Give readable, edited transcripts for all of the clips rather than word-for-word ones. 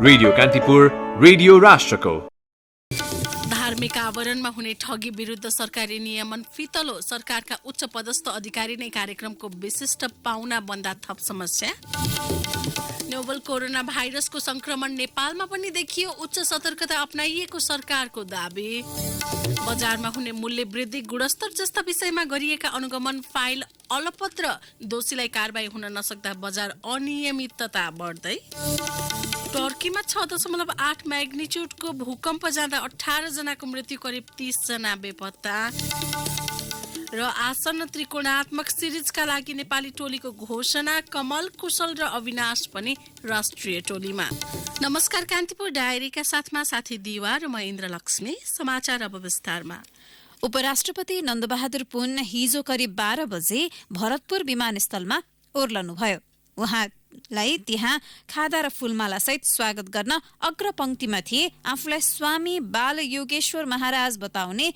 Radio Kantipur, radio राष्ट्रको। धार्मिक आवरणमा हुने ठगी विरुद्ध सरकारी नियमन फितलो, सरकारका उच्च पदस्थ अधिकारी नै कार्यक्रमको विशिष्ट पाहुना बन्दा थप समस्या। नोभल कोरोना भाइरसको संक्रमण नेपालमा पनि देखियो, उच्च सतर्कता अपनाइएको सरकारको दाबी। बजारमा हुने मूल्य वृद्धि, गुणस्तर जस्ता विषयमा गरिएका अनुगमन फाइल अलपत्र, दोषीलाई कारबाही हुन नसक्दा बजार अनियमितता बढ्दै। टर्कीमा 6.8 म्याग्निट्युडको भूकम्प जाँदा 18 जनाको मृत्यु, करिब 30 जना बेपत्ता। र आसन्न त्रिकोणात्मक सिरिजका लागि नेपाली टोलीको घोषणा, कमल, कुशल र अविनाश पनि राष्ट्रिय टोलीमा। नमस्कार, कान्तिपुर डायरीका साथमा साथी दिवा र म इन्द्रलक्ष्मी। समाचार अब विस्तारमा। उपराष्ट्रपति नन्दबहादुर पुन हिजो करिब 12 बजे भरतपुर विमानस्थलमा ओर्लनुभयो। उहाँलाई त्यहाँ खादा र फूलमाला सहित स्वागत गर्न अग्रपंक्तिमा थिए आफूलाई स्वामी बाल योगेश्वर महाराज बताउने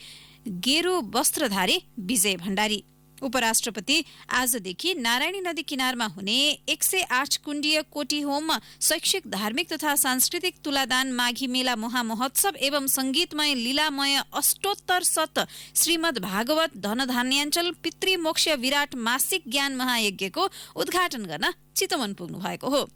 गेरू वस्त्रधारी विजय भण्डारी। उपराष्ट्रपति आजदेखि नारायणी नदी किनारमा हुने 108 कुण्डीय कोटीहोम शैक्षिक, धार्मिक तथा सांस्कृतिक तुलादान माघी मेला महामहोत्सव एवं संगीतमय लीलामय अष्टोत्तर शत श्रीमद् भागवत धनधान्याञ्चल पितृमोक्ष विराट मासिक ज्ञान महायज्ञको उद्घाटन गर्न चितवन पुग्नु भएको हो।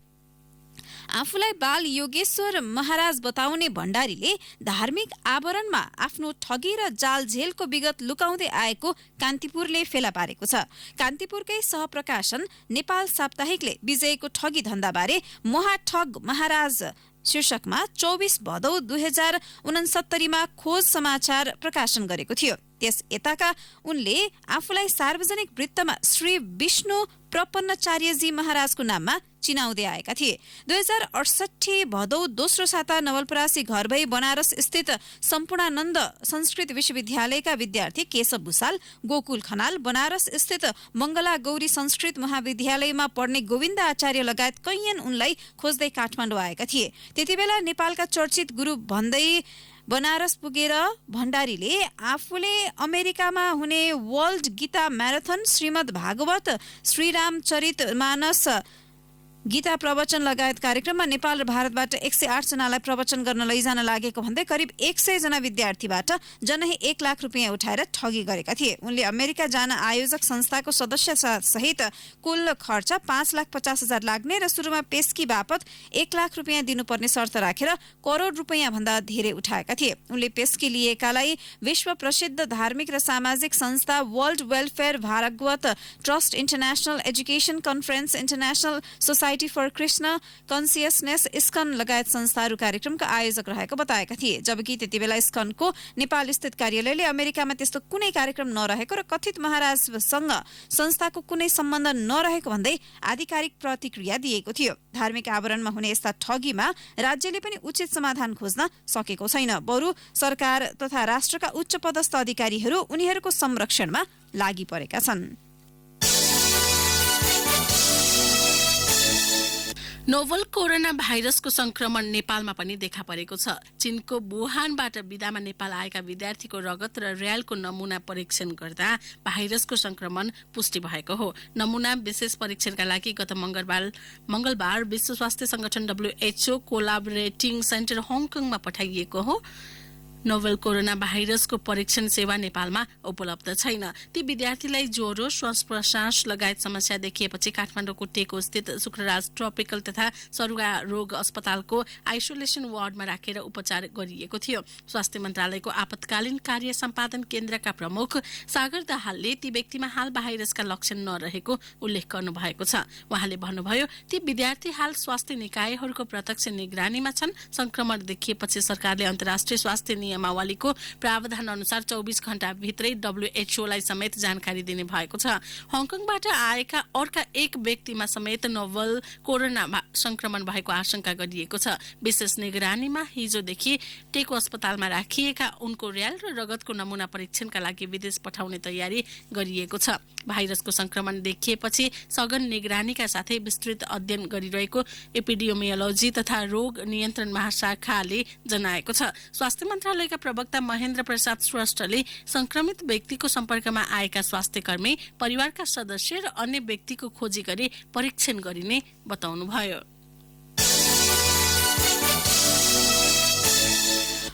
आफूलाई बाल योगेश्वर महाराज बताउने भण्डारीले धार्मिक आवरणमा आफ्नो ठगी र जाल झेलको विगत लुकाउँदै आएको कान्तिपुरले फेला पारेको छ। कान्तिपुरकै सहप्रकाशन नेपाल साप्ताहिकले विजयको ठगी धन्दाबारे महाठग महाराज शीर्षकमा 24 भदौ 2069 खोज समाचार प्रकाशन गरेको थियो। त्यस यताका उनले आफूलाई सार्वजनिक वृत्तमा श्री विष्णु प्रपन्नचार्यजी महाराजको नाममा चिनाउँदै आएका थिए। 2068 भदौ दोस्रो साता नवलपरासी घर भई बनारस स्थित सम्पूर्णानन्द संस्कृत विश्वविद्यालयका विद्यार्थी केशव भूषाल, गोकुल खनाल, बनारस स्थित मंगला गौरी संस्कृत महाविद्यालयमा पढ्ने गोविन्द आचार्य लगायत कैयन उनलाई खोज्दै काठमाडौँ आएका थिए। त्यतिबेला नेपालका चर्चित गुरु भन्दै बनारस पुगेर भण्डारीले आफूले अमेरिकामा हुने वर्ल्ड गीता म्याराथन, श्रीमद् भागवत, श्रीरामचरित मानस, गीता प्रवचन लगायत कार्यक्रममा नेपाल र भारतबाट 108 जनालाई प्रवचन गर्न लैजान लागेको भन्दै करिब 100 जना विद्यार्थीबाट जनही 1 लाख रुपियाँ उठाएर ठगी गरेका थिए। उनले अमेरिका जान आयोजक संस्थाको सदस्य सहित कुल खर्च 5,50,000 लाग्ने र सुरुमा पेस्की बापत 1 लाख रुपियाँ दिनुपर्ने शर्त राखेर करोड रुपियाँ भन्दा धेरै उठाएका थिए। उनले पेस्की लिएकालाई विश्व प्रसिद्ध धार्मिक र सामाजिक संस्था world welfare Bhagavat trust, international education conference, international society for Krishna consciousness, ISKCON लगायत संस्थाहरू कार्यक्रमका आयोजक रहेको बताएका थिए। जबकि त्यतिबेला इस्कनको नेपाल स्थित कार्यालयले अमेरिकामा त्यस्तो कुनै कार्यक्रम नरहेको र कथित महाराजसँग संस्थाको कुनै सम्बन्ध नरहेको भन्दै आधिकारिक प्रतिक्रिया दिएको थियो। धार्मिक आवरणमा हुने यस्ता ठगीमा राज्यले पनि उचित समाधान खोज्न सकेको छैन। बरु सरकार तथा राष्ट्रका उच्च पदस्थ अधिकारीहरू उनीहरूको संरक्षणमा लागि परेका छन्। नोभल कोरोना भाइरसको संक्रमण नेपालमा पनि देखा परेको छ। चीनको वुहानबाट विदामा नेपाल आएका विद्यार्थीको रगत र र्यालको नमुना परीक्षण गर्दा भाइरसको संक्रमण पुष्टि भएको हो। नमुना विशेष परीक्षणका लागि गत मंगलबार विश्व स्वास्थ्य संगठन WHO कोलाबोरेटिङ सेन्टर हङकङमा पठाइएको हो। नोभल कोरोना भाइरसको परीक्षण सेवा नेपालमा उपलब्ध छैन। ती विद्यार्थीलाई ज्वरो, श्वास प्रश्वास लगायत समस्या देखिएपछि काठमाडौँको टेको स्थित शुक्रराज ट्रपिकल तथा सरुवा रोग अस्पतालको आइसोलेसन वार्डमा राखेर उपचार गरिएको थियो। स्वास्थ्य मन्त्रालयको आपतकालीन कार्य सम्पादन केन्द्रका प्रमुख सागर दाहालले ती व्यक्तिमा हाल भाइरसका लक्षण नरहेको उल्लेख गर्नुभएको छ। उहाँले भन्नुभयो, ती विद्यार्थी हाल स्वास्थ्य निकायहरूको प्रत्यक्ष निगरानीमा छन्। संक्रमण देखिएपछि सरकारले अन्तर्राष्ट्रिय स्वास्थ्य नियमावलीको प्रावधान अनुसार 24 घण्टा भित्रै WHO लाई समेत जानकारी दिने भएको छ। हङकङबाट आएका अर्का एक व्यक्तिमा समेत नोभल कोरोना संक्रमण भएको आशंका गरिएको छ। विशेष निगरानीमा हिजोदेखि टेको अस्पतालमा राखिएका उनको र्याल र रगतको नमुना परीक्षणका लागि विदेश पठाउने तयारी गरिएको छ। भाइरसको संक्रमण देखिएपछि सघन निगरानीका साथै विस्तृत अध्ययन गरिरहेको एपिडेमियोलोजी तथा रोग नियन्त्रण महाशाखाले जनाएको छ। स्वास्थ्य मन्त्रालयका प्रवक्ता महेन्द्र प्रसाद श्रेष्ठले संक्रमित व्यक्तिको सम्पर्कमा आएका स्वास्थ्यकर्मी, परिवारका सदस्य र अन्य व्यक्तिको खोजी गरी परीक्षण गरिने बताउनुभयो।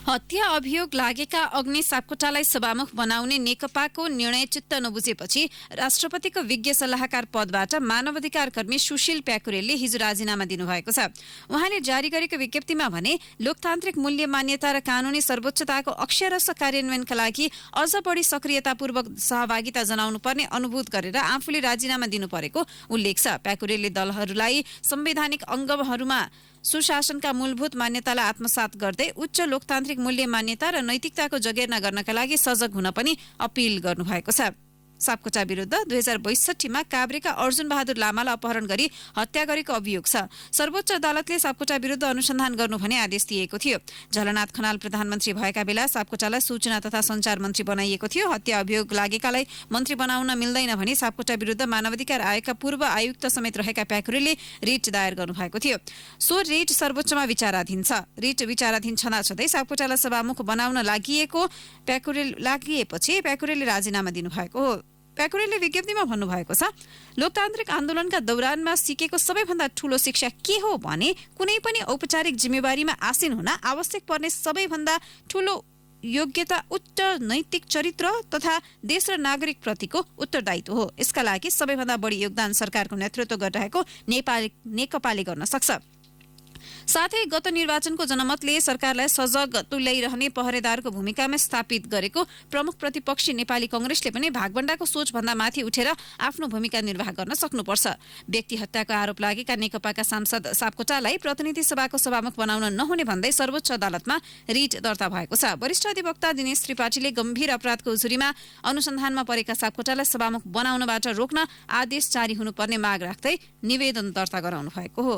हत्या अभियोग लागेका अग्नि सापकोटालाई सभामुख बनाउने नेकपाको निर्णय चित्त नबुझेपछि राष्ट्रपतिको विज्ञ सल्लाहकार पदबाट मानवाधिकार कर्मी सुशील प्याकुरेलले हिजो राजीनामा दिनुभएको छ। उहाँले जारी गरेको विज्ञप्तिमा भने लोकतान्त्रिक मूल्य मान्यता र कानूनी सर्वोच्चताको अक्षरशः कार्यान्वयनका लागि अझ बढी सक्रियतापूर्वक सहभागिता जनाउनु पर्ने अनुभूत गरेर आफूले राजीनामा दिनु परेको उल्लेख छ। प्याकुरेलले दलहरूलाई संवैधानिक अङ्गहरूमा सुशासनका मूलभूत मान्यतालाई आत्मसात गर्दै उच्च लोकतान्त्रिक मूल्य मान्यता र नैतिकताको जगेर्ना गर्नका लागि सजग हुन पनि अपील गर्नुभएको छ। सापकोटा विरुद्ध 2062 मा काभ्रेका अर्जुन बहादुर लामालाई अपहरण गरी हत्या गरेको अभियोग छ। सर्वोच्च अदालतले सापकोटा विरुद्ध अनुसन्धान गर्नु भने आदेश दिएको थियो। झलनाथ खनाल प्रधानमन्त्री भएका बेला सापकोटालाई सूचना तथा सञ्चार मन्त्री बनाइएको थियो। हत्या अभियोग लागेकालाई मन्त्री बनाउन मिल्दैन भनी सापकोटा विरुद्ध मानवाधिकार आयोगका पूर्व आयुक्त समेत रहेका प्याकुरेलले रिट दायर गर्नुभएको थियो। सो रिट सर्वोच्चमा विचाराधीन छ। रिट विचाराधीन छँदाछँदै सापकोटालाई सभामुख बनाउन लागेपछि प्याकुरेलले राजीनामा दिनुभएको हो। प्याकुरेलले विज्ञप्तिमा भन्नुभएको छ, लोकतान्त्रिक आन्दोलनका दौरानमा सिकेको सबैभन्दा ठूलो शिक्षा के हो भने कुनै पनि औपचारिक जिम्मेवारीमा आसीन हुन आवश्यक पर्ने सबैभन्दा ठूलो योग्यता उच्च नैतिक चरित्र तथा देश र नागरिक प्रतिको उत्तरदायित्व हो। यसका लागि सबैभन्दा बढी योगदान सरकारको नेतृत्व गरिरहेको नेकपाले गर्न सक्छ। साथै गत निर्वाचनको जनमतले सरकारलाई सजग तुल्याइरहने पहरेदारको भूमिकामा स्थापित गरेको प्रमुख प्रतिपक्षी नेपाली कांग्रेसले पनि भागभण्डाको सोचभन्दा माथि उठेर आफ्नो भूमिका निर्वाह गर्न सक्नुपर्छ। व्यक्ति हत्याको आरोप लागेका नेकपाका सांसद सापकोटालाई प्रतिनिधि सभाको सभामुख बनाउन नहुने भन्दै सर्वोच्च अदालतमा रिट दर्ता भएको छ। वरिष्ठ अधिवक्ता दिनेश त्रिपाठीले गम्भीर अपराधको उजुरीमा अनुसन्धानमा परेका सापकोटालाई सभामुख बनाउनबाट रोक्न आदेश जारी हुनुपर्ने माग राख्दै निवेदन दर्ता गराउनु भएको हो।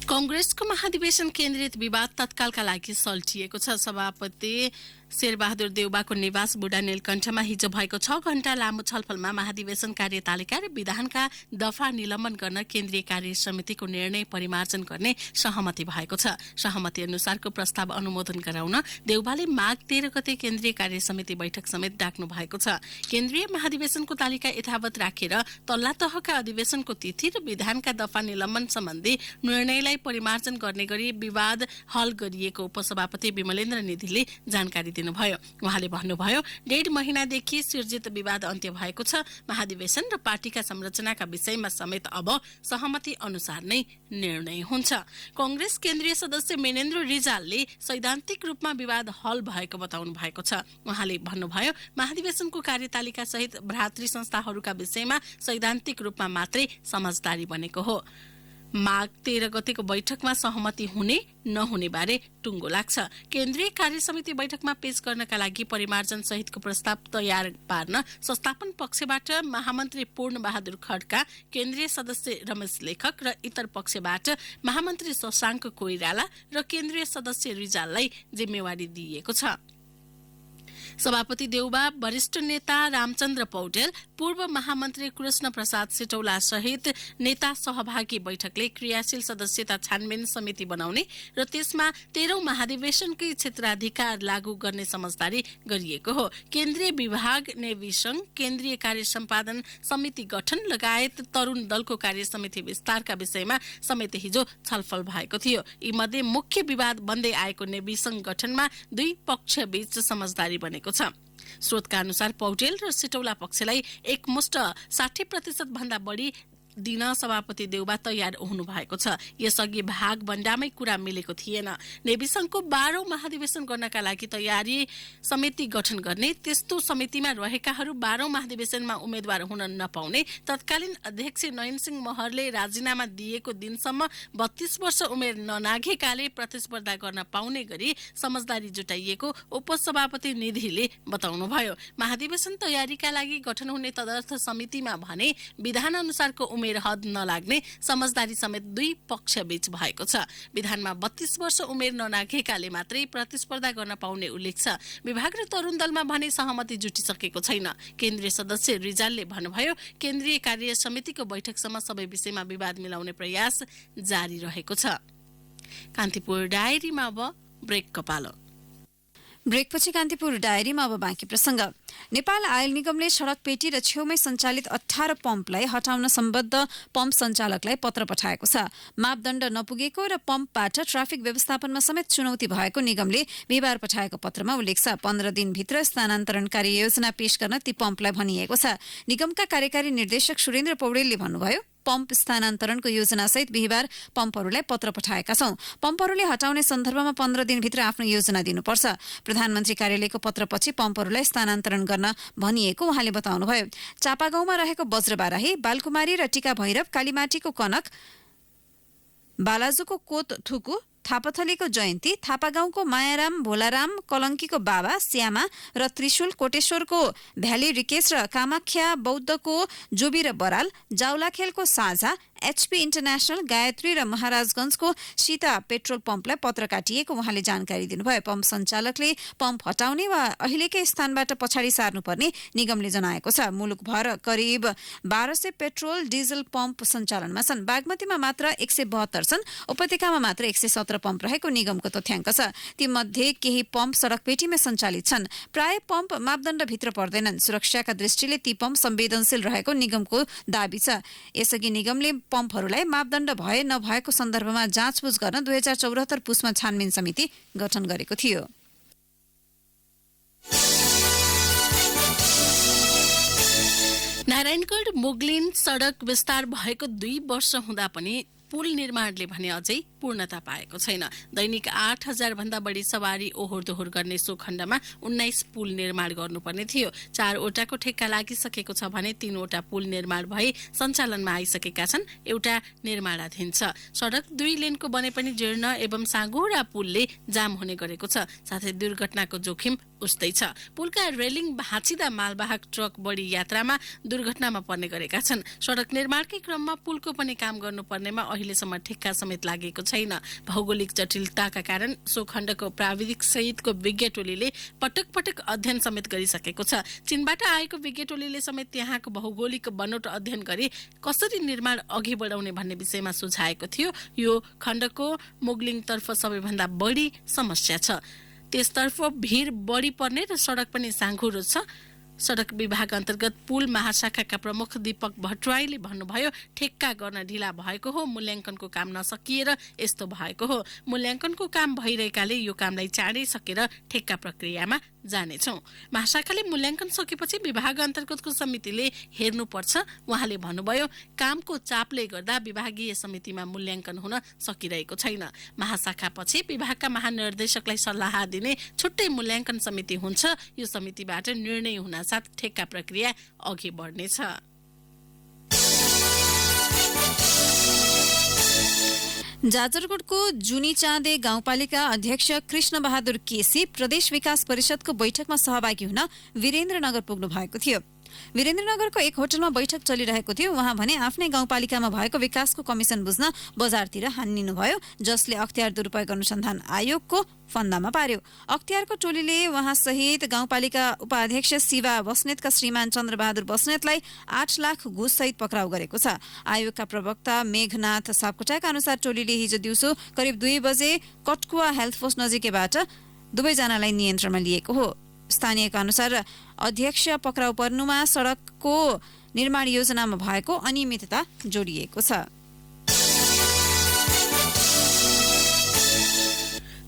कांग्रेसको महाधिवेशन केन्द्रित विवाद तत्कालका लागि सल्टिएको छ। सभापति शेरबहादुर देउबाको निवास बुढा नीलकण्ठमा हिजो भएको 6 घण्टा लामो छलफलमा महाधिवेशन कार्यतालिका र विधानका दफा निलम्बन गर्न केन्द्रीय कार्य समितिको निर्णय परिमार्जन गर्ने सहमति भएको छ। सहमति अनुसारको प्रस्ताव अनुमोदन गराउन देउबाले माघ 13 गते केन्द्रीय कार्य समिति बैठक समेत डाक्नु भएको छ। केन्द्रीय महाधिवेशनको तालिका यथावत राखेर तल्ला तहका अधिवेशनको तिथि र विधानका दफा निलम्बन सम्बन्धी निर्णयलाई परिमार्जन गर्ने गरी विवाद हल गरिएको उपसभापति विमलेन्द्र निधिले जानकारी दिनुभयो। उहाँले भन्नुभयो, 1.5 महिनादेखि सिर्जित विवाद अन्त्य भएको छ। महाधिवेशन र पार्टीका संरचनाका विषयमा समेत अब सहमति अनुसार नै निर्णय हुन्छ। कांग्रेस केन्द्रीय सदस्य मेनेन्द्र रिजालले सैद्धान्तिक रूपमा विवाद हल भएको बताउनु भएको छ। उहाँले भन्नुभयो, महाधिवेशनको कार्यतालिका सहित भ्रातृ संस्थाहरूका विषयमा सैद्धान्तिक रूपमा मात्रै समझदारी बनेको हो। माघ 13 गतेको बैठकमा सहमति हुने नहुने बारे टुङ्गो लाग्छ। केन्द्रीय कार्य समिति बैठकमा पेश गर्नका लागि परिमार्जन सहितको प्रस्ताव तयार पार्न संस्थापन पक्षबाट महामन्त्री पूर्ण बहादुर खड्का, केन्द्रीय सदस्य रमेश लेखक र इतर पक्षबाट महामन्त्री शशाङ्क कोइराला र केन्द्रीय सदस्य रिजाललाई जिम्मेवारी दिइएको छ। सभापति देउबा, वरिष्ठ नेता रामचन्द्र पौडेल, पूर्व महामन्त्री कृष्ण प्रसाद सिटौला सहित नेता सहभागी बैठकले क्रियाशील सदस्यता छानबिन समिति बनाउने र त्यसमा 13औं महाधिवेशनकै क्षेत्राधिकार लागू गर्ने समझदारी गरिएको हो। केन्द्रीय विभाग नेविसंघ, केन्द्रीय कार्य सम्पादन समिति गठन लगायत तरुण दलको कार्य समिति विस्तारका विषयमा समेत हिजो छलफल भएको थियो। यी मध्ये मुख्य विवाद बन्दै आएको नेविसंघ गठनमा दुई पक्ष बीच समझदारी बनेको छ। स्रोतका अनुसार पौडेल र सिटौला पक्षलाई एकमुष्ट 60% भन्दा बढी दिन सभापति देउबा तयार हुनु भएको छ। यसअघि भाग भण्डामै कुरा मिलेको थिएन। नेविसंघको 12औं महाधिवेशन गर्नका लागि तयारी समिति गठन गर्ने, त्यस्तो समितिमा रहेकाहरू 12औं महाधिवेशनमा उम्मेद्वार हुन नपाउने, तत्कालीन अध्यक्ष नयन सिंह महरले राजीनामा दिएको दिनसम्म 32 वर्ष उमेर ननाघेकाले प्रतिस्पर्धा गर्न पाउने गरी समझदारी जुटाइएको उपसभापति निधिले बताउनुभयो। महाधिवेशन तयारीका लागि गठन हुने तदर्थ समितिमा भने विधान अनुसारको उमेर हद नलाग्ने समझदारी समेत दुई पक्ष बीच भएको छ। विधानमा 32 वर्ष उमेर ननाघेकाले मात्रै प्रतिस्पर्धा गर्न पाउने उल्लेख छ। विभाग र तरुण दलमा भने सहमति जुटिसकेको छैन। केन्द्रीय सदस्य रिजालले भन्नुभयो, केन्द्रीय कार्य समितिको बैठकसम्म सबै विषयमा विवाद मिलाउने प्रयास जारी रहेको छ। कान्तिपुर डायरीमा अब ब्रेकको पालो। ब्रेकपछि कान्तिपुर डायरीमा अब बाँकी प्रसङ्ग। नेपाल आयल निगमले सडक पेटी र छेउमै सञ्चालित 18 पम्पलाई हटाउन सम्बद्ध पम्प सञ्चालकलाई पत्र पठाएको छ। मापदण्ड नपुगेको र पम्पबाट ट्राफिक व्यवस्थापनमा समेत चुनौती भएको निगमले बिहिबार पठाएको पत्रमा उल्लेख छ। 15 दिनभित्र स्थानान्तरण कार्ययोजना पेश गर्न ती पम्पलाई भनिएको छ। निगमका कार्यकारी निर्देशक सुरेन्द्र पौडेलले भन्नुभयो, पम्प स्थानान्तरणको योजनासहित बिहिबार पम्पहरूलाई पत्र पठाएका छौं। पम्पहरूले हटाउने सन्दर्भमा 15 दिनभित्र आफ्नो योजना दिनुपर्छ। प्रधानमन्त्री कार्यालयको पत्रपछि पम्पहरूलाई स्थानान्तरण गर्न भनिएको उहाँले बताउनुभयो। चापागाउँमा रहेको वज्रबाराही, बालकुमारी र टीका भैरव, कालीमाटीको कनक, बालाजुको कोत थुकु, थापाथलीको जयन्ती, थापागाउँको मायाराम, भोलाराम, कलङ्कीको बाबा, श्यामा र त्रिशूल, कोटेश्वरको भ्याली रिकेश र कामाख्या बौद्धको जोबी र बराल, जाउलाखेलको साझा, एचपी इन्टरनेशनल, गायत्री र महाराजगंजको सीता पेट्रोल पम्पलाई पत्र काटिएको उहाँले जानकारी दिनुभयो। पम्प सञ्चालकले पम्प हटाउने वा अहिलेकै स्थानबाट पछाडि सार्नुपर्ने निगमले जनाएको छ। मुलुकभर करिब 1200 पेट्रोल डिजल पम्प सञ्चालनमा छन्। बागमतीमा मात्र 172 छन्। उपत्यकामा मात्र 117 पम्प रहेको निगमको तथ्याङ्क छ। ती मध्ये केही पम्प सडक पेटीमै सञ्चालित छन्। प्राय पम्प मापदण्डभित्र पर्दैनन्। सुरक्षाका दृष्टिले ती पम्प संवेदनशील रहेको निगमको दाबी छ। यसअघि निगमले पम्पहरूलाई मापदण्ड भए नभएको सन्दर्भमा जाँचबुझ गर्न 2074 पुसमा छानबिन समिति गठन गरेको थियो। नारायणगढ मुगलिन सडक विस्तार भएको 2 वर्ष हुँदा पनि पुल निर्माणले भने अझै पूर्णता पाएको छैन। दैनिक 8000 भन्दा बढी सवारी ओहोर दोहोर गर्ने सो खण्डमा 19 पुल निर्माण गर्नुपर्ने थियो। 4 वटाको ठेक्का लागिसकेको छ भने 3 वटा पुल निर्माण भई सञ्चालनमा आइसकेका छन्। एउटा निर्माणाधीन छ। सडक 2 लेनको बने पनि जीर्ण एवं साँघुरा पुलले जाम हुने गरेको छ। साथै दुर्घटनाको जोखिम उस्तै छ। पुलका रेलिङ भाँचिँदा मालवाहक ट्रक बढी यात्रामा दुर्घटनामा पर्ने गरेका छन्। सडक निर्माणकै क्रममा पुलको पनि काम गर्नुपर्नेमा अहिलेसम्म ठेक्का समेत लागेको छैन। भौगोलिक जटिलताका कारण सो खण्डको प्राविधिक सहितको विज्ञ टोलीले पटक पटक अध्ययन समेत गरिसकेको छ। चीनबाट आएको विज्ञ टोलीले समेत त्यहाँको भौगोलिक बनोट अध्ययन गरी कसरी निर्माण अघि बढाउने भन्ने विषयमा सुझाएको थियो। यो खण्डको मुगलिङतर्फ सबैभन्दा बढी समस्या छ। त्यसतर्फ भीड़ बढी पर्ने र सडक पनि साँघुरो छ। सडक विभाग अन्तर्गत पुल महाशाखाका प्रमुख दीपक भट्टराईले भन्नुभयो, ठेक्का गर्न ढिला भएको हो। मूल्याङ्कनको काम नसकिएर यस्तो भएको हो। मूल्याङ्कनको काम भइरहेकाले यो कामलाई चाँडै सकेर ठेक्का प्रक्रियामा जानेछौं। महाशाखाले मूल्याङ्कन सकेपछि विभाग अन्तर्गतको समितिले हेर्नुपर्छ। उहाँले भन्नुभयो, कामको चापले गर्दा विभागीय समितिमा मूल्याङ्कन हुन सकिरहेको छैन। महाशाखापछि विभागका महानिर्देशकलाई सल्लाह दिने छुट्टै मूल्याङ्कन समिति हुन्छ। यो समितिबाट निर्णय हुन साथ ठेक्का प्रक्रिया अघि बढ्नेछ। जाजरकोटको जुनी चाँदे गाउँपालिका अध्यक्ष कृष्ण बहादुर केसी प्रदेश विकास परिषदको बैठकमा सहभागी हुन वीरेन्द्रनगर पुग्नु भएको थियो। वीरेन्द्रनगरको एक होटलमा बैठक चलिरहेको थियो। उहाँ भने आफ्नै गाउँपालिकामा भएको विकासको कमिसन बुझ्न बजारतिर हान्निनुभयो, जसले अख्तियार दुरुपयोग अनुसन्धान आयोगको फन्दामा पार्यो। अख्तियारको टोलीले उहाँ सहित गाउँपालिका उपाध्यक्ष शिवा बस्नेतका श्रीमान चन्द्रबहादुर बस्नेतलाई 8 लाख घुस सहित पक्राउ गरेको छ। आयोगका प्रवक्ता मेघनाथ सापकोटाका अनुसार टोलीले हिजो दिउँसो करिब 2 बजे कटकुवा हेल्थ पोस्ट नजिकैबाट दुवैजनालाई नियन्त्रणमा लिएको हो। स्थानीयका अनुसार अध्यक्ष पक्राउ पर्नुमा सडकको निर्माण योजनामा भएको अनियमितता जोडिएको छ।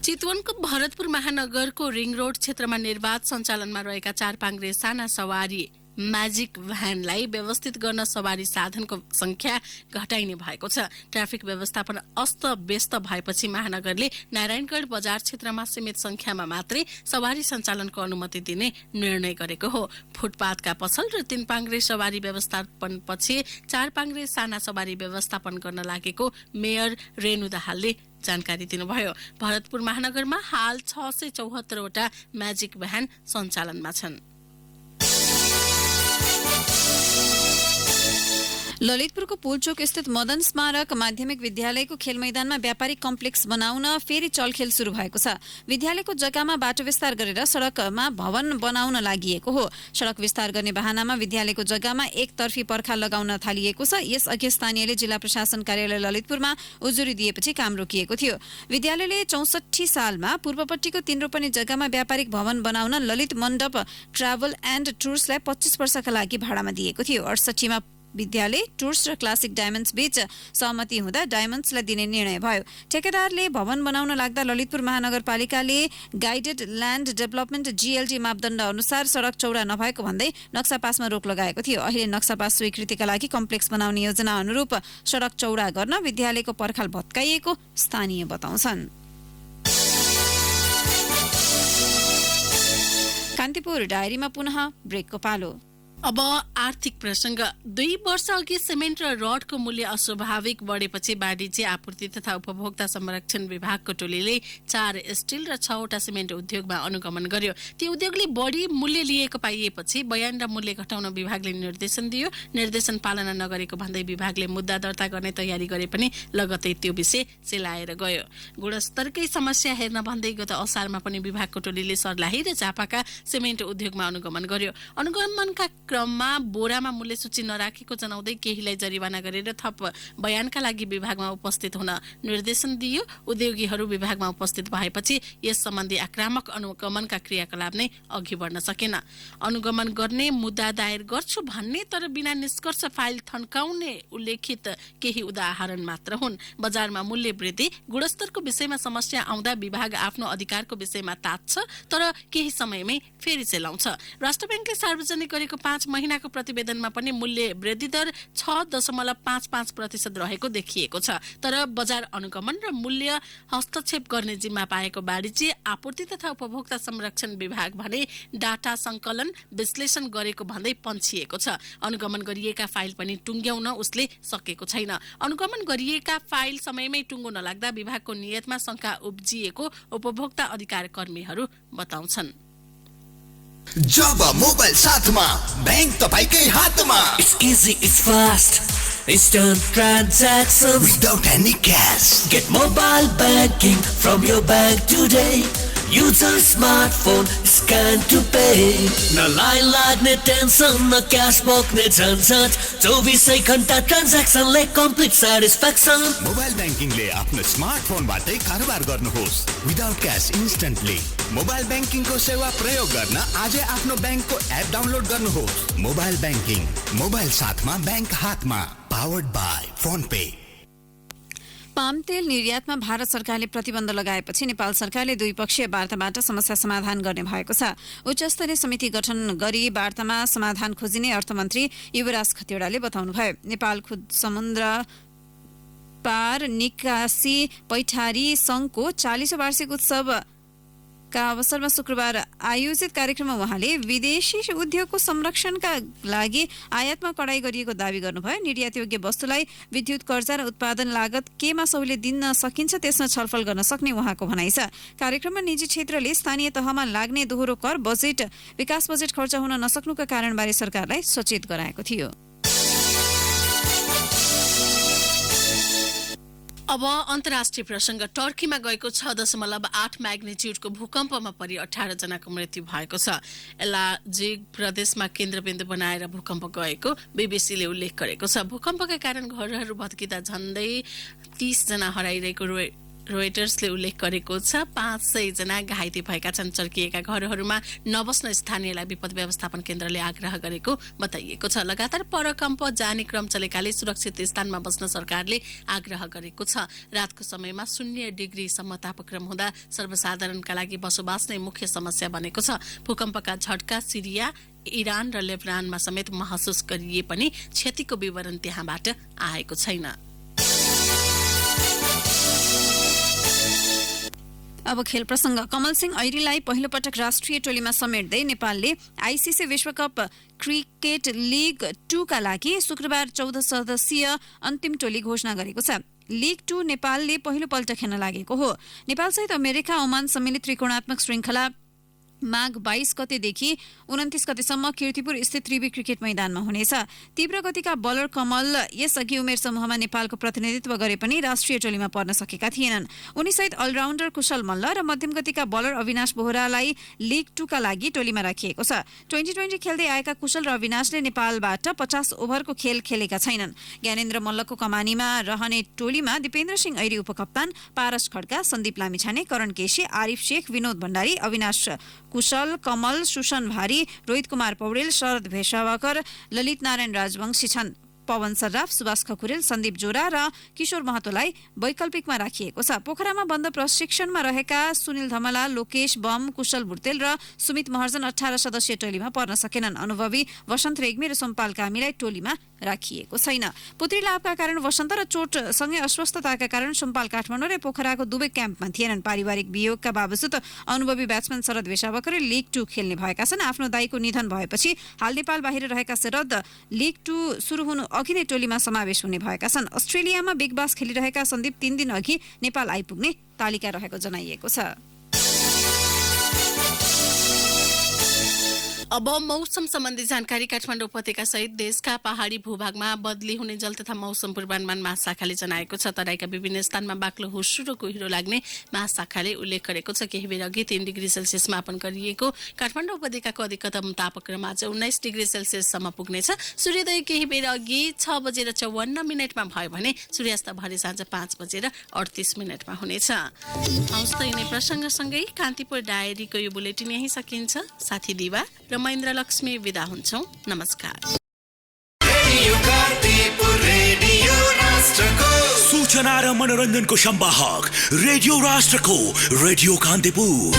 चितवनको भरतपुर महानगरको रिङ रोड क्षेत्रमा निर्वाध सञ्चालनमा रहेका 4 पाङ्ग्रे साना सवारी म्याजिक भ्यानलाई व्यवस्थित गर्न सवारी साधनको संख्या घटाइने भएको छ। ट्राफिक व्यवस्थापन अस्त व्यस्त भएपछि महानगरले नारायणगढ बजार क्षेत्रमा सीमित संख्यामा मात्रै सवारी सञ्चालनको अनुमति दिने निर्णय गरेको हो। फुटपाथका पसल र 3 पाङ्ग्रे सवारी व्यवस्थापन पछि 4 पाङ्ग्रे साना सवारी व्यवस्थापन गर्न लागेको मेयर रेणु दाहालले जानकारी दिनुभयो। भरतपुर महानगरमा हाल 674 वटा म्याजिक भ्यान सञ्चालनमा छन्। ललितपुरको पुलचोक स्थित मदन स्मारक माध्यमिक विद्यालयको खेल मैदानमा व्यापारिक कम्प्लेक्स बनाउन फेरि चलखेल सुरु भएको छ। विद्यालयको जग्गामा बाटो विस्तार गरेर सडकमा भवन बनाउन लागि हो। सडक विस्तार गर्ने बहानामा विद्यालयको जग्गामा एकतर्फी पर्खा लगाउन थालिएको छ। यसअघि स्थानीयले जिल्ला प्रशासन कार्यालय ललितपुरमा उजुरी दिएपछि काम रोकिएको थियो। विद्यालयले 64 सालमा पूर्वपट्टिको 3 रोपनी जग्गामा व्यापारिक भवन बनाउन ललित मण्डप ट्राभल एन्ड टुर्सलाई 25 वर्षका लागि भाडामा दिएको थियो। 68 मा विद्यालय टुर्स र क्लासिक डायमन्ड्स बीच सहमति हुँदा डायमन्ड्सलाई दिने निर्णय भयो। ठेकेदारले भवन बनाउन लाग्दा ललितपुर महानगरपालिकाले गाइडेड ल्यान्ड डेभलपमेन्ट GLD मापदण्ड अनुसार सडक चौडा नभएको भन्दै नक्सा पासमा रोक लगाएको थियो। अहिले नक्सा पास स्वीकृतिका लागि कम्प्लेक्स बनाउने योजना अनुरूप सडक चौडा गर्न विद्यालयको पर्खाल भत्काइएको स्थानीय बताउँछन्। कान्तिपुर डायरीमा पुनः ब्रेकको पालो। अब आर्थिक प्रसंग। 2 वर्ष अघि सिमेन्ट र रडको मूल्य अस्वाभाविक बढेपछि वाणिज्य आपूर्ति तथा उपभोक्ता संरक्षण विभागको टोलीले 4 स्टिल र 6 वटा सिमेन्ट उद्योगमा अनुगमन गर्यो। ती उद्योगले बढी मूल्य लिएको पाइएपछि बयान र मूल्य घटाउन विभागले निर्देशन दियो। निर्देशन पालना नगरेको भन्दै विभागले मुद्दा दर्ता गर्ने तयारी गरे पनि लगतै त्यो विषय सेलाएर गयो। गुणस्तरकै समस्या हेर्न भन्दै गत असारमा पनि विभागको टोलीले सर्लाही र झापाका सिमेन्ट उद्योगमा अनुगमन गर्यो। अनुगमनका क्रममा बोरामा मूल्य सूची नराखेको जनाउँदै केहीलाई जरिवाना गरेर थप बयानका लागि विभागमा उपस्थित हुन निर्देशन दियो। उद्योगीहरू विभागमा उपस्थित भएपछि यस सम्बन्धी आक्रामक अनुगमनका क्रियाकलाप नै अघि बढ्न सकेन। अनुगमन गर्ने मुद्दा दायर गर्छु भन्ने तर बिना निष्कर्ष फाइल थन्काउने उल्लेखित केही उदाहरण मात्र हुन्। बजारमा मूल्य वृद्धि गुणस्तरको विषयमा समस्या आउँदा विभाग आफ्नो अधिकारको विषयमा तात्छ तर केही समयमै फेरि चलाउँछ। राष्ट्र ब्याङ्कले सार्वजनिक गरेको 5 महिनाको प्रतिवेदनमा पनि मूल्य वृद्धि दर 6.55% रहेको देखिएको छ। तर बजार अनुगमन र मूल्य हस्तक्षेप गर्ने जिम्मा पाएको वाणिज्य आपूर्ति तथा उपभोक्ता संरक्षण विभाग भने डाटा संकलन विश्लेषण गरेको भन्दै पन्छिएको छ। अनुगमन गरिएका फाइल पनि टुङ्ग्याउन उसले सकेको छैन। अनुगमन गरिएका फाइल समयमै टुङ्गो नलाग्दा विभागको नियतमा शंका उब्जिएको उपभोक्ता अधिकार कर्मीहरू बताउँछन्। जब मोबाइल साथमा बैंक तपाईकै हातमा It's easy, it's fast, instant transactions without any cash. Get mobile banking from your bank today. Use a smartphone, scan to pay. न लाइन लाग्ने टेन्सन न क्यास बोक्ने झन्झट 24 घण्टा ट्रान्ज्याक्सनले कम्प्लिट सेटिस्फ्याक्सन। मोबाइल ब्याङ्किङले आफ्नो स्मार्टफोनबाटै कारोबार गर्नुहोस् विदाउट क्यास इन्स्टेन्टली। मोबाइल ब्याङ्किङको सेवा प्रयोग गर्न आजै आफ्नो ब्याङ्कको एप डाउनलोड गर्नुहोस्। मोबाइल ब्याङ्किङ, मोबाइल साथमा ब्याङ्क हातमा, powered by phone pay. Palm तेल निर्यातमा भारत सरकारले प्रतिबन्ध लगाएपछि नेपाल सरकारले द्विपक्षीय वार्ताबाट समस्या समाधान गर्ने भएको छ। उच्चस्तरीय समिति गठन गरी वार्तामा समाधान खोजिने अर्थमन्त्री युवराज खतिवड़ाले बताउनुभयो। नेपाल खुद समुद्र पार निकासी पैठारी संघको 40औं वार्षिक उत्सव का अवसरमा शुक्रबार आयोजित कार्यक्रममा उहाँले विदेशी उद्योगको संरक्षणका लागि आयातमा कडाई गरिएको दावी गर्नुभयो। निर्यातयोग्य वस्तुलाई विद्युत कर्जा र उत्पादन लागत केमा सहुलियत दिन सकिन्छ त्यसमा छलफल गर्न सक्ने उहाँको भनाइ छ। कार्यक्रममा निजी क्षेत्रले स्थानीय तहमा लाग्ने दोहोरो कर बजेट विकास बजेट खर्च हुन नसक्नुका कारणबारे सरकारलाई सचेत गराएको थियो। अब अन्तर्राष्ट्रिय प्रसंग। टर्कीमा गएको 6.8 म्याग्निट्युडको भूकम्पमा परि 18 जनाको मृत्यु भएको छ। एलाजिग प्रदेशमा केन्द्रबिन्दु बनाएर भूकम्प गएको बीबीसीले उल्लेख गरेको छ। भूकम्पका कारण घरहरू भत्किँदा झन्डै 30 जना हराइरहेको रोइटर्सले उल्लेख गरेको छ। 500 जना घाइते भएका छन्। चर्किएका घरहरूमा नबस्न स्थानीयलाई विपद व्यवस्थापन केन्द्रले आग्रह गरेको बताइएको छ। लगातार परकम्प जाने क्रम चलेकाले सुरक्षित स्थानमा बस्न सरकारले आग्रह गरेको छ। रातको समयमा 0 डिग्रीसम्म तापक्रम हुँदा सर्वसाधारणका लागि बसोबास नै मुख्य समस्या बनेको छ। भूकम्पका झट्का सिरिया, इरान र लेबनानमा समेत महसुस गरिए पनि क्षतिको विवरण त्यहाँबाट आएको छैन। अब खेल प्रसंग। कमल सिंह ऐरीलाई पहिलो पटक राष्ट्रिय टोलीमा समेट्दै नेपालले आईसीसी विश्वकप क्रिकेट लिग 2 का लागि शुक्रबार 14 सदस्यीय अन्तिम टोली घोषणा गरेको छ। लिग 2 नेपालले पहिलो पल्ट खेल्न लागेको हो। नेपालसहित अमेरिका, ओमान सम्मिलित त्रिकोणात्मक श्रृंखला माघ 22 गतेदेखि 29 गतेसम्म कीर्तिपुर स्थित त्रिवी क्रिकेट मैदानमा हुनेछ। तीव्र गतिका बलर कमल यसअघि उमेर समूहमा नेपालको प्रतिनिधित्व गरे पनि राष्ट्रिय टोलीमा पर्न सकेका थिएनन्। उनीसहित अलराउन्डर कुशल मल्ल र मध्यम गतिका बलर अविनाश बोहरालाई लिग 2 का लागि टोलीमा राखिएको छ। 2020 खेल्दै आएका कुशल र अविनाशले नेपालबाट 50 ओभरको खेल खेलेका छैनन्। ज्ञानेन्द्र मल्लको कमानीमा रहने टोलीमा दिपेन्द्र सिंह ऐरी उपकप्तान, पारस खड्का, सन्दीप लामिछाने, करण केसी, आरिफ शेख, विनोद भण्डारी, अविनाश कुशल, कमल, सुसन भारी, रोहित कुमार पौडेल, शरद भेषावकर, ललित नारायण राजवंशी छन्। पवन सर्राफ, सुभाष खकुरेल, सन्दीप जोरा र किशोर महतोलाई वैकल्पिकमा राखिएको छ। पोखरामा बन्द प्रशिक्षणमा रहेका सुनिल धमला, लोकेश बम, कुशल बुर्तेल र सुमित महर्जन 18 सदस्यीय टोलीमा पर्न सकेनन्। अनुभवी वसन्त रेग्मी र सोमपाल कामीलाई टोलीमा राखिएको छैन। पुत्री लाभका कारण वसन्त र चोटसँगै अस्वस्थताका कारण सोमपाल काठमाडौँ र पोखराको दुवै क्याम्पमा थिएनन्। पारिवारिक वियोगका बावजुद अनुभवी ब्याट्सम्यान शरद भेषावकर लिग 2 खेल्ने भएका छन्। आफ्नो दाइको निधन भएपछि हाल नेपाल बाहिर रहेका शरद लिग 2 सुरु हुनु अघि नै टोलीमा समावेश हुने भएका छन्। अस्ट्रेलियामा बिग बास खेलिरहेका सन्दीप 3 दिन अघि नेपाल आइपुग्ने तालिका रहेको जनाइएको छ। अब मौसम सम्बन्धी जानकारी। काठमाडौँ उपत्यका सहित देशका पहाडी भूभागमा बदली हुने जल तथा मौसम पूर्वानुमान महाशाखाले जनाएको छ। तराईका विभिन्न स्थानमा बाक्लो हुस्सु र कुहिरो लाग्ने महाशाखाले उल्लेख गरेको छ। केही बेर अघि 3 डिग्री सेल्सियस मापन गरिएको काठमाडौँ उपत्यकाको अधिकतम तापक्रम आज 19 डिग्री सेल्सियससम्म पुग्नेछ। सूर्योदय केही बेर अघि 6:54 भयो भने सूर्यास्त भरे साँझ 5:38 हुनेछ। हौस् त यिनै प्रसङ्गसँगै कान्तिपुर डायरीको यो बुलेटिन यही सकिन्छ। साथी दिवा र महेन्द्र लक्ष्मी विदा हुन्छौँ। नमस्कार। सूचना र मनोरञ्जनको संवाहक रेडियो राष्ट्रको रेडियो कान्तिपुर।